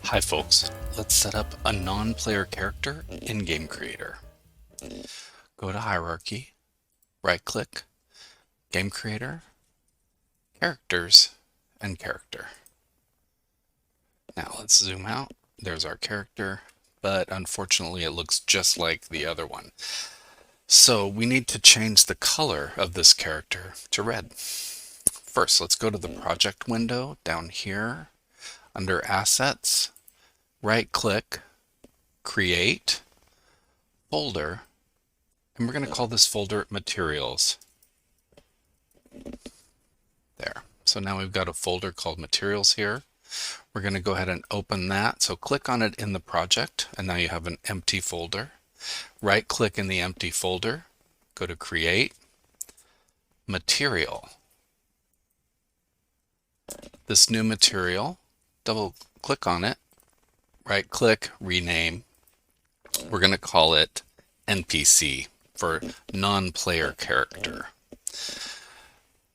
Hi folks, let's set up a non-player character in Game Creator. Go to Hierarchy, right-click, Game Creator, Characters, and Character. Now let's zoom out. There's our character, but unfortunately it looks just like the other one. So we need to change the color of this character to red. First, let's go to the project window down here under Assets, right-click, Create, Folder, and we're going to call this folder Materials. There. So now we've got a folder called Materials here. We're going to go ahead and open that. So click on it in the project, and now you have an empty folder. Right click in the empty folder, go to Create, Material. This new material, double click on it, right click, rename. We're going to call it NPC for non-player character.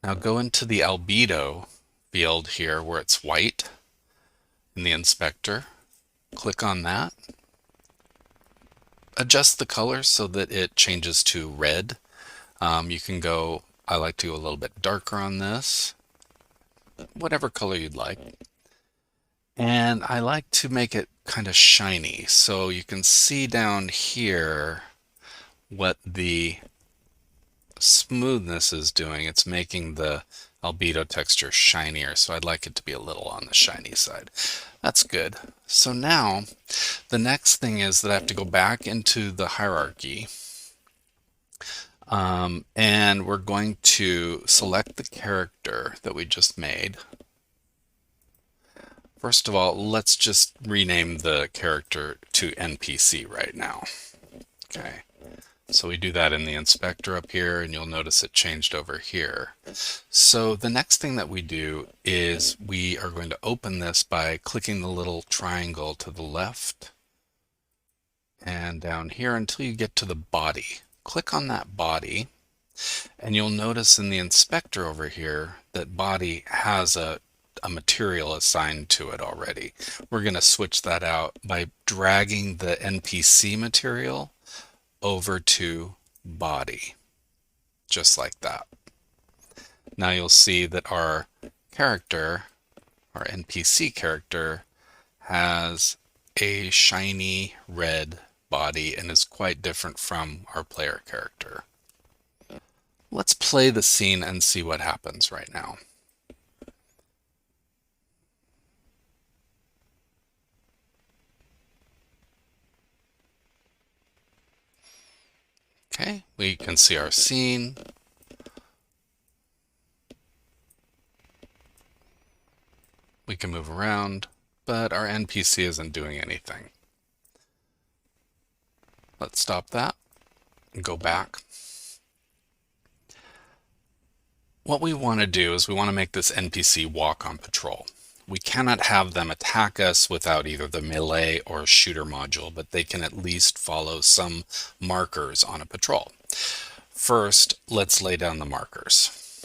Now go into the albedo field here where it's white in the inspector. Click on that. Adjust the color so that it changes to red. You can go, I like to go a little bit darker on this, whatever color you'd like. And I like to make it kind of shiny. So you can see down here what the smoothness is doing. It's making the albedo texture shinier, so I'd like it to be a little on the shiny side. That's good. So now the next thing is that I have to go back into the hierarchy, and we're going to select the character that we just made. First of all, let's just rename the character to NPC right now. Okay. So we do that in the inspector up here, and you'll notice it changed over here. So the next thing that we do is we are going to open this by clicking the little triangle to the left and down here until you get to the body. Click on that body, and you'll notice in the inspector over here that body has a material assigned to it already. We're going to switch that out by dragging the NPC material over to body, just like that. Now you'll see that our character, our NPC character, has a shiny red body and is quite different from our player character. Let's play the scene and see what happens right now. Okay, we can see our scene. We can move around, but our NPC isn't doing anything. Let's stop that and go back. What we want to do is we want to make this NPC walk on patrol. We cannot have them attack us without either the melee or shooter module, but they can at least follow some markers on a patrol. First, let's lay down the markers.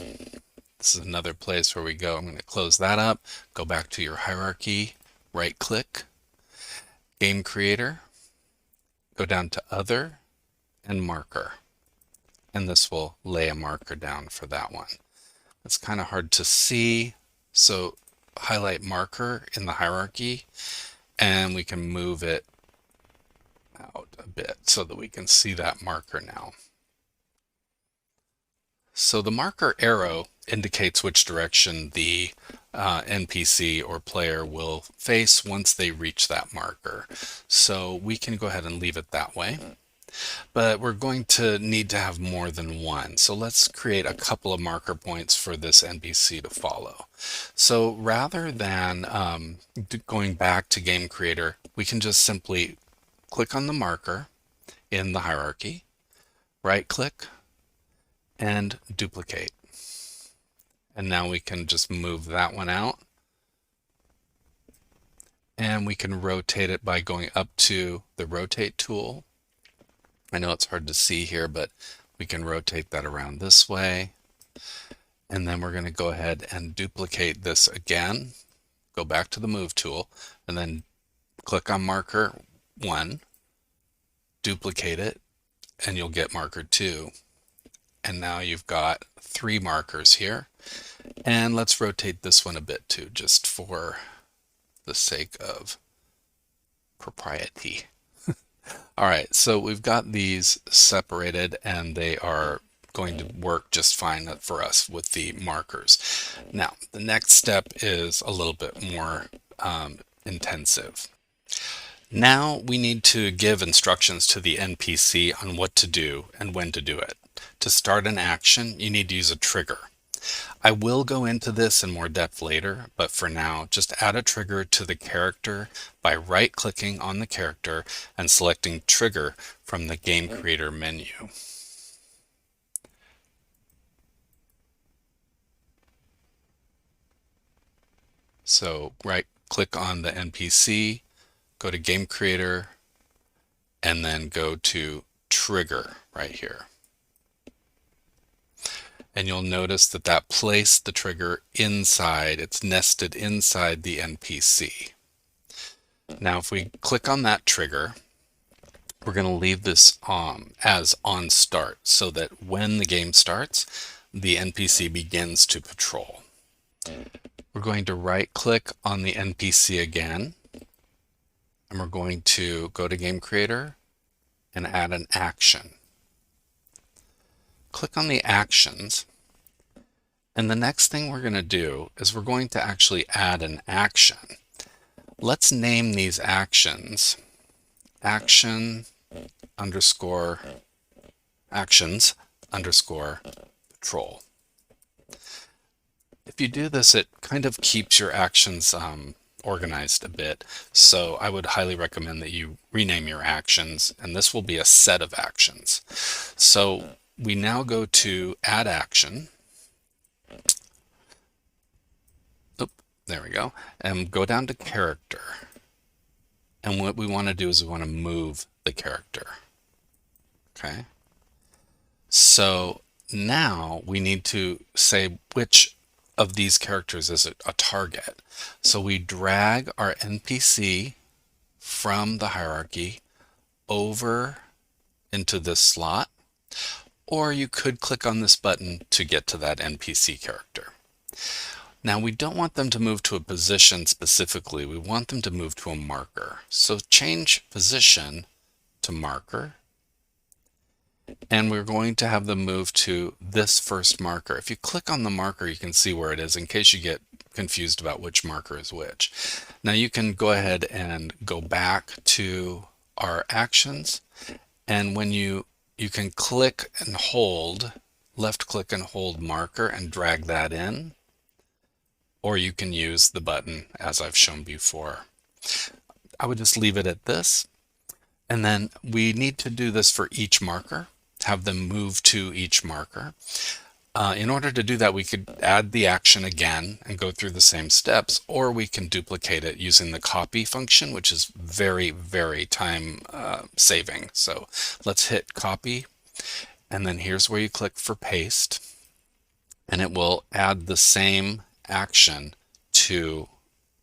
This is another place where we go. I'm going to close that up, go back to your hierarchy, right click, Game Creator, go down to Other, and Marker. And this will lay a marker down for that one. It's kind of hard to see, so highlight marker in the hierarchy, and we can move it out a bit so that we can see that marker now. So the marker arrow indicates which direction the NPC or player will face once they reach that marker. So we can go ahead and leave it that way. But we're going to need to have more than one. So let's create a couple of marker points for this NPC to follow. So rather than going back to Game Creator, we can just simply click on the marker in the hierarchy, right click, and duplicate. And now we can just move that one out. And we can rotate it by going up to the rotate tool. I know it's hard to see here, but we can rotate that around this way. And then we're going to go ahead and duplicate this again, go back to the move tool, and then click on marker 1, duplicate it, and you'll get marker 2. And now you've got 3 markers here. And let's rotate this one a bit too, just for the sake of propriety. All right, so we've got these separated and they are going to work just fine for us with the markers. Now, the next step is a little bit more intensive. Now we need to give instructions to the NPC on what to do and when to do it. To start an action, you need to use a trigger. I will go into this in more depth later, but for now, just add a trigger to the character by right-clicking on the character and selecting Trigger from the Game Creator menu. So right-click on the NPC, go to Game Creator, and then go to Trigger right here. And you'll notice that that placed the trigger inside, it's nested inside the NPC. Now if we click on that trigger, we're going to leave this as on start so that when the game starts, the NPC begins to patrol. We're going to right click on the NPC again, and we're going to go to Game Creator and add an action. Click on the actions, and the next thing we're going to do is we're going to actually add an action. Let's name these actions actions underscore patrol. If you do this, it kind of keeps your actions organized a bit, so I would highly recommend that you rename your actions, and this will be a set of actions. So we now go to Add Action. There we go. And go down to Character. And what we want to do is we want to move the character. Okay. So now we need to say which of these characters is a target. So we drag our NPC from the hierarchy over into this slot, or you could click on this button to get to that NPC character. Now we don't want them to move to a position specifically, we want them to move to a marker. So change position to marker, and we're going to have them move to this first marker. If you click on the marker, you can see where it is in case you get confused about which marker is which. Now you can go ahead and go back to our actions, and when you can click and hold, left click and hold marker and drag that in, or you can use the button as I've shown before. I would just leave it at this, and then we need to do this for each marker, have them move to each marker. In order to do that, we could add the action again and go through the same steps, or we can duplicate it using the copy function, which is very, very time saving. So let's hit copy, and then here's where you click for paste, and it will add the same action to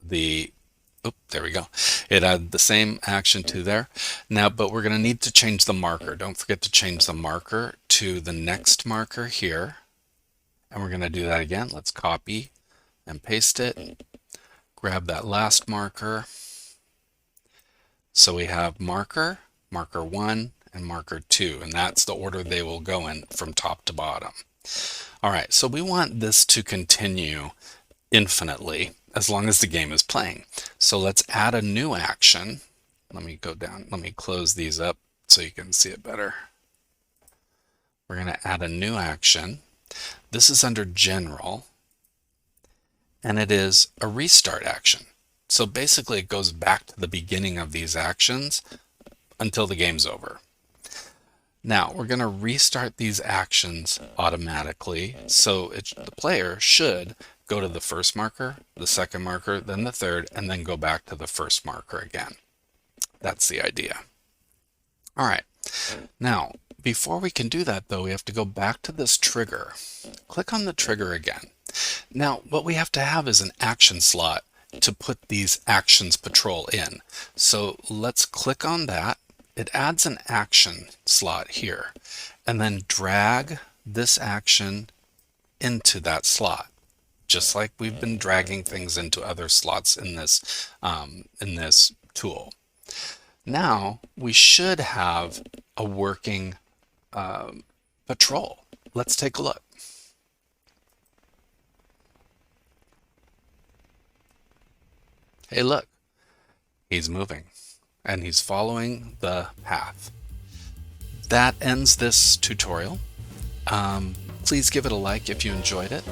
the there we go. It added the same action to there. Now, but we're going to need to change the marker. Don't forget to change the marker to the next marker here. And we're going to do that again. Let's copy and paste it. Grab that last marker. So we have marker, marker 1, and marker 2. And that's the order they will go in from top to bottom. All right, so we want this to continue infinitely as long as the game is playing. So let's add a new action. Let me go down, let me close these up so you can see it better. We're going to add a new action. This is under General, and it is a restart action. So basically it goes back to the beginning of these actions until the game's over. Now we're going to restart these actions automatically, so the player should go to the first marker, the second marker, then the third, and then go back to the first marker again. That's the idea. All right. Now, before we can do that, though, we have to go back to this trigger. Click on the trigger again. Now, what we have to have is an action slot to put these actions patrol in. So let's click on that. It adds an action slot here, and then drag this action into that slot, just like we've been dragging things into other slots in this tool. Now we should have a working patrol. Let's take a look. Hey, look, he's moving and he's following the path. That ends this tutorial. Please give it a like if you enjoyed it.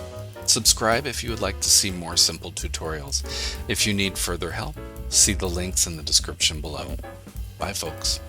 Subscribe if you would like to see more simple tutorials. If you need further help, see the links in the description below. Bye, folks.